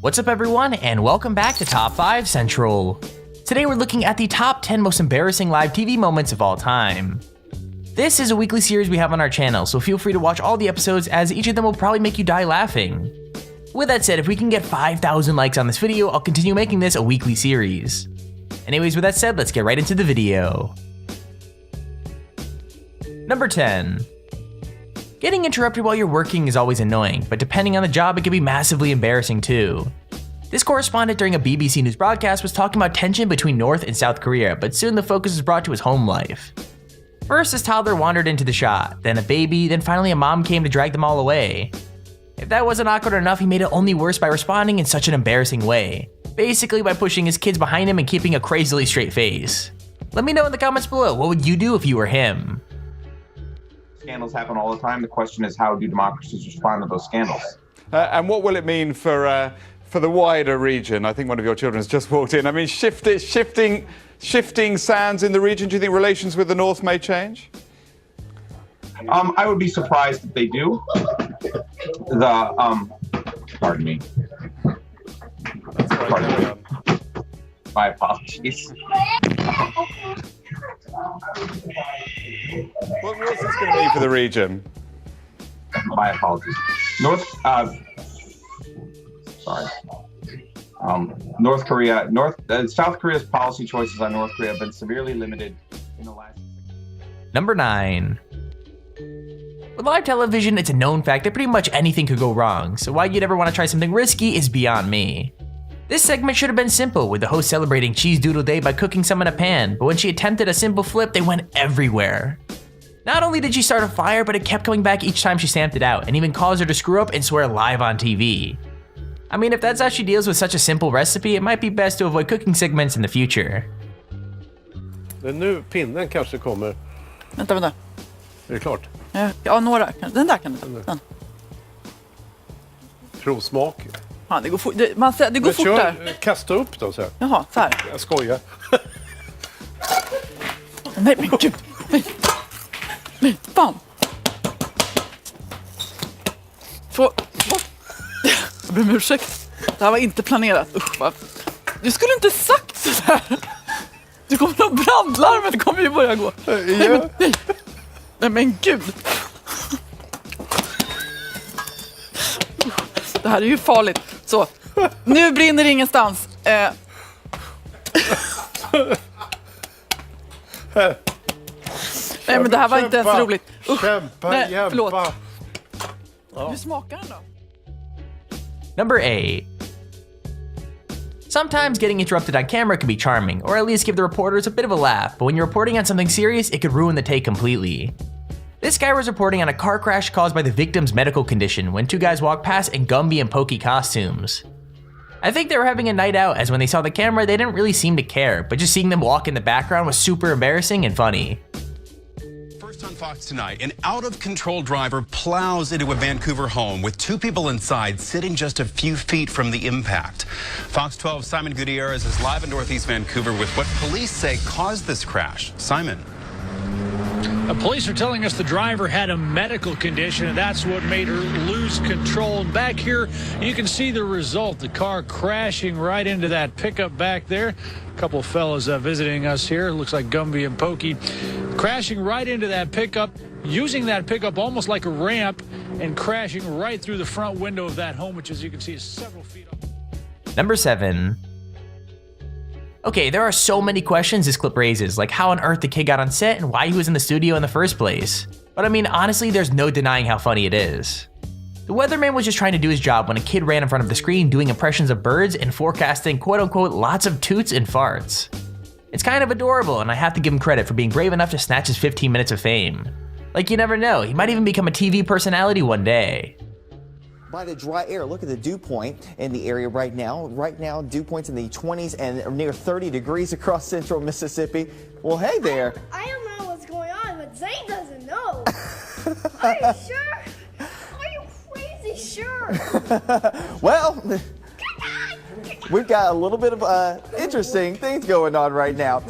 What's up everyone, and welcome back to Top 5 Central. Today we're looking at the top 10 most embarrassing live TV moments of all time. This is a weekly series we have on our channel, so feel free to watch all the episodes as each of them will probably make you die laughing. With that said, if we can get 5,000 likes on this video, I'll continue making this a weekly series. Anyways, with that said, let's get right into the video. Number 10. Getting interrupted while you're working is always annoying, but depending on the job, it can be massively embarrassing too. This correspondent during a BBC News broadcast was talking about tension between North and South Korea, but soon the focus was brought to his home life. First, his toddler wandered into the shot, then a baby, then finally a mom came to drag them all away. If that wasn't awkward enough, he made it only worse by responding in such an embarrassing way, basically by pushing his kids behind him and keeping a crazily straight face. Let me know in the comments below, what would you do if you were him? Scandals happen all the time. The question is, how do democracies respond to those scandals? And what will it mean for the wider region? I think one of your children has just walked in. I mean, shifting sands in the region. Do you think relations with the North may change? I would be surprised if they do. Pardon me. My apologies. What's this going to mean for the region? My apologies. North Korea, South Korea's policy choices on North Korea have been severely limited in the last. Number 9. With live television, it's a known fact that pretty much anything could go wrong, so why you'd ever want to try something risky is beyond me. This segment should have been simple, with the host celebrating Cheese Doodle Day by cooking some in a pan, but when she attempted a simple flip, they went everywhere. Not only did she start a fire, but it kept coming back each time she stamped it out, and even caused her to screw up and swear live on TV. I mean, if that's how she deals with such a simple recipe, it might be best to avoid cooking segments in the future. Nu pinnen kanske kommer. Vänta. Är det klart? Ja, några. Den där kan du ta. Den. Provsmak. Ja, det går fort. Det går fortare. Kasta upp då så här. Jaha, så här. Jag skojar. Nej, men gud. Nej, fan. Jag ber om ursäkt. Det här var inte planerat. Usch, vad. Du skulle inte sagt sådär. Du kommer nog brandlarmet kommer ju börja gå. Ja. Nej, men gud. Det här är ju farligt. Så, nu brinner ingenstans. Nej, men det här var inte ens roligt. Kämpa, hjälpa. Förlåt. Hur smakar den då? Number 8. Sometimes getting interrupted on camera can be charming, or at least give the reporters a bit of a laugh, but when you're reporting on something serious, it could ruin the take completely. This guy was reporting on a car crash caused by the victim's medical condition when two guys walked past in Gumby and Pokey costumes. I think they were having a night out, as when they saw the camera, they didn't really seem to care, but just seeing them walk in the background was super embarrassing and funny. First on Fox tonight, an out-of-control driver plows into a Vancouver home with two people inside sitting just a few feet from the impact. Fox 12's Simon Gutierrez is live in Northeast Vancouver with what police say caused this crash. Simon. Police are telling us the driver had a medical condition, and that's what made her lose control. And back here, you can see the result, the car crashing right into that pickup back there. A couple of fellas visiting us here. Looks like Gumby and Pokey crashing right into that pickup, using that pickup almost like a ramp, and crashing right through the front window of that home, which, as you can see, is several feet up. Number 7. Okay, there are so many questions this clip raises, like how on earth the kid got on set and why he was in the studio in the first place. But I mean, honestly, there's no denying how funny it is. The weatherman was just trying to do his job when a kid ran in front of the screen doing impressions of birds and forecasting quote-unquote lots of toots and farts. It's kind of adorable, and I have to give him credit for being brave enough to snatch his 15 minutes of fame. Like, you never know, he might even become a TV personality one day. By the dry air, look at the dew point in the area right now. Right now, dew points in the 20s and near 30 degrees across central Mississippi. Well, hey there. I don't know what's going on, but Zane doesn't know. Are you sure? Are you crazy sure? Well, we've got a little bit of interesting things going on right now.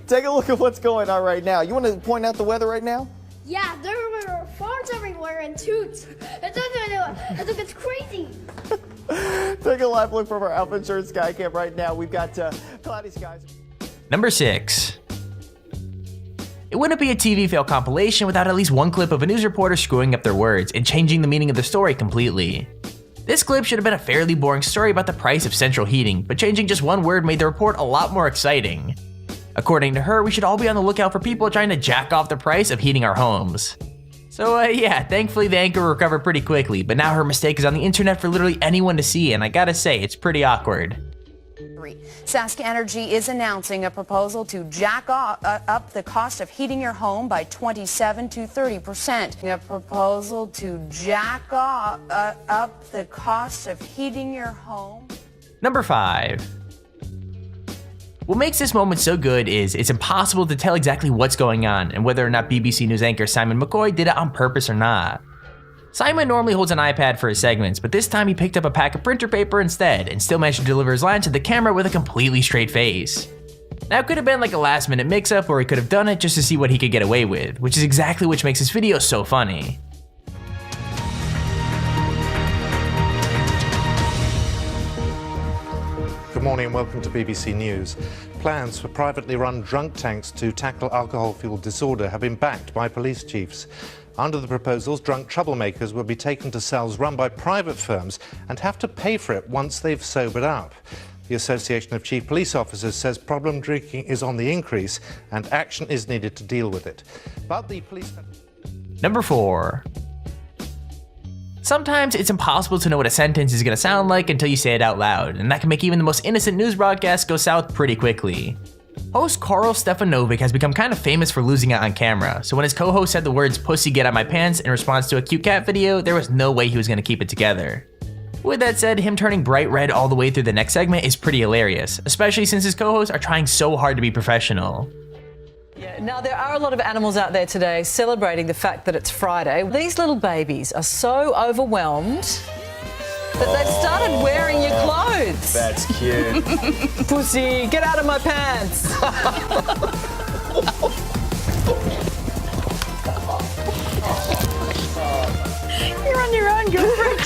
Take a look at what's going on right now. You want to point out the weather right now? Yeah, there were farts everywhere and toots. It's crazy. Take a live look from our Alpha Insurance Skycam right now. We've got cloudy skies. Number 6. It wouldn't be a TV fail compilation without at least one clip of a news reporter screwing up their words and changing the meaning of the story completely. This clip should have been a fairly boring story about the price of central heating, but changing just one word made the report a lot more exciting. According to her, we should all be on the lookout for people trying to jack off the price of heating our homes. So yeah, thankfully the anchor recovered pretty quickly, but now her mistake is on the internet for literally anyone to see, and I gotta say, it's pretty awkward. Sask Energy is announcing a proposal to jack up the cost of heating your home by 27 to 30%. A proposal to jack up the cost of heating your home. Number 5. What makes this moment so good is it's impossible to tell exactly what's going on and whether or not BBC News anchor Simon McCoy did it on purpose or not. Simon normally holds an iPad for his segments, but this time he picked up a pack of printer paper instead and still managed to deliver his line to the camera with a completely straight face. Now it could have been like a last minute mix up, or he could have done it just to see what he could get away with, which is exactly what makes this video so funny. Good morning and welcome to BBC News. Plans for privately run drunk tanks to tackle alcohol-fueled disorder have been backed by police chiefs. Under the proposals, drunk troublemakers will be taken to cells run by private firms and have to pay for it once they've sobered up. The Association of Chief Police Officers says problem drinking is on the increase and action is needed to deal with it. But the police... Number 4. Sometimes it's impossible to know what a sentence is going to sound like until you say it out loud, and that can make even the most innocent news broadcasts go south pretty quickly. Host Karl Stefanovic has become kind of famous for losing it on camera, so when his co-host said the words "pussy get out my pants" in response to a cute cat video, there was no way he was going to keep it together. With that said, him turning bright red all the way through the next segment is pretty hilarious, especially since his co-hosts are trying so hard to be professional. Yeah, now there are a lot of animals out there today celebrating the fact that it's Friday. These little babies are so overwhelmed that they've started wearing your clothes. That's cute. Pussy, get out of my pants. You're on your own, girlfriend.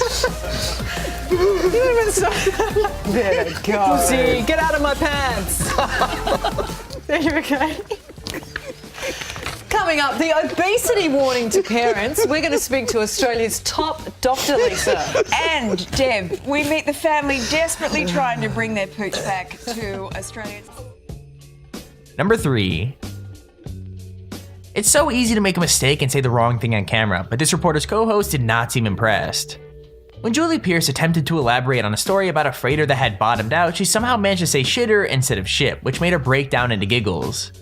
You even said Pussy, get out of my pants. There you go. Coming up, the obesity warning to parents. We're going to speak to Australia's top doctor, Lisa. And Deb, we meet the family desperately trying to bring their pooch back to Australia. Number 3. It's so easy to make a mistake and say the wrong thing on camera, but this reporter's co-host did not seem impressed. When Julie Pierce attempted to elaborate on a story about a freighter that had bottomed out, she somehow managed to say shitter instead of ship, which made her break down into giggles.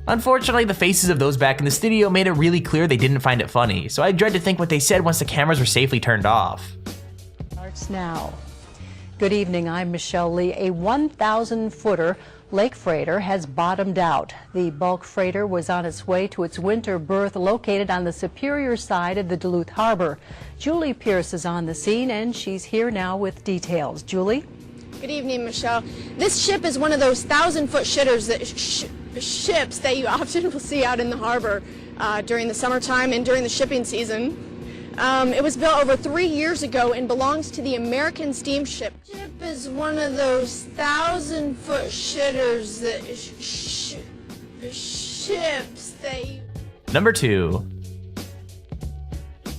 Unfortunately, the faces of those back in the studio made it really clear they didn't find it funny, so I dread to think what they said once the cameras were safely turned off. Starts now. Good evening, I'm Michelle Lee. A 1,000-footer lake freighter has bottomed out. The bulk freighter was on its way to its winter berth located on the Superior side of the Duluth Harbor. Julie Pierce is on the scene and she's here now with details. Julie? Good evening, Michelle. This ship is one of those 1,000-foot shitters that ships that you often will see out in the harbor during the summertime and during the shipping season. It was built over 3 years ago and belongs to the American Steamship. Ship is one of those 1,000-foot shitters that ships that... Number 2.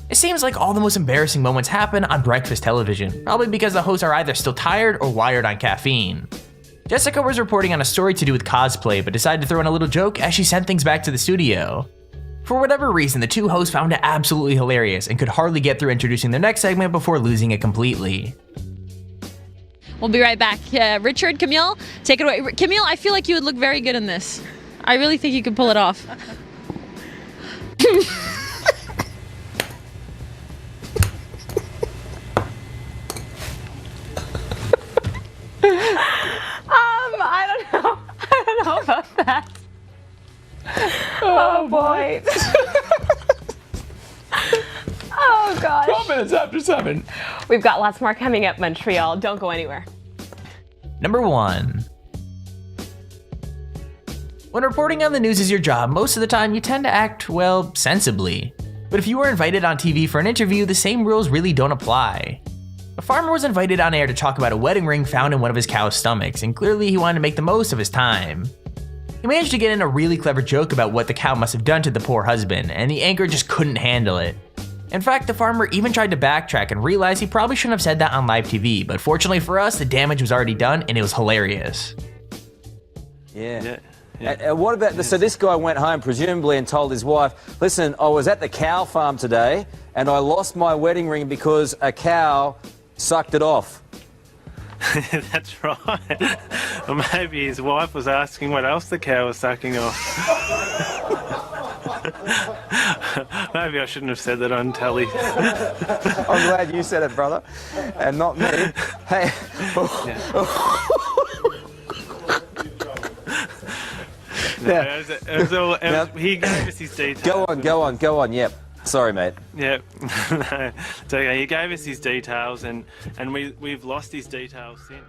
It seems like all the most embarrassing moments happen on breakfast television, probably because the hosts are either still tired or wired on caffeine. Jessica was reporting on a story to do with cosplay, but decided to throw in a little joke as she sent things back to the studio. For whatever reason, the two hosts found it absolutely hilarious and could hardly get through introducing their next segment before losing it completely. We'll be right back. Richard, Camille, take it away. Camille, I feel like you would look very good in this. I really think you could pull it off. I don't know about that. Oh boy. Oh gosh. 12 minutes after 7. We've got lots more coming up, Montreal. Don't go anywhere. Number 1. When reporting on the news is your job, most of the time you tend to act, well, sensibly. But if you are invited on TV for an interview, the same rules really don't apply. The farmer was invited on air to talk about a wedding ring found in one of his cow's stomachs, and clearly he wanted to make the most of his time. He managed to get in a really clever joke about what the cow must have done to the poor husband, and the anchor just couldn't handle it. In fact, the farmer even tried to backtrack and realized he probably shouldn't have said that on live TV, but fortunately for us, the damage was already done and it was hilarious. Yeah. What about so this guy went home presumably and told his wife, listen, I was at the cow farm today and I lost my wedding ring because a cow sucked it off. That's right. Or maybe his wife was asking what else the cow was sucking off. Maybe I shouldn't have said that on telly. I'm glad you said it, brother, and not me. Hey. He gave us his details. Go on, yep. Sorry, mate. Yep. No, it's okay. He gave us his details, and we've lost his details since.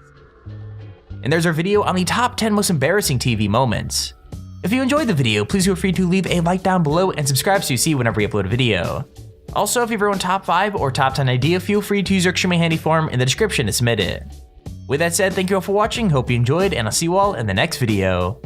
And there's our video on the top 10 most embarrassing TV moments. If you enjoyed the video, please feel free to leave a like down below and subscribe so you see whenever we upload a video. Also, if you have your own top 5 or top 10 idea, feel free to use our extremely handy form in the description to submit it. With that said, thank you all for watching, hope you enjoyed, and I'll see you all in the next video.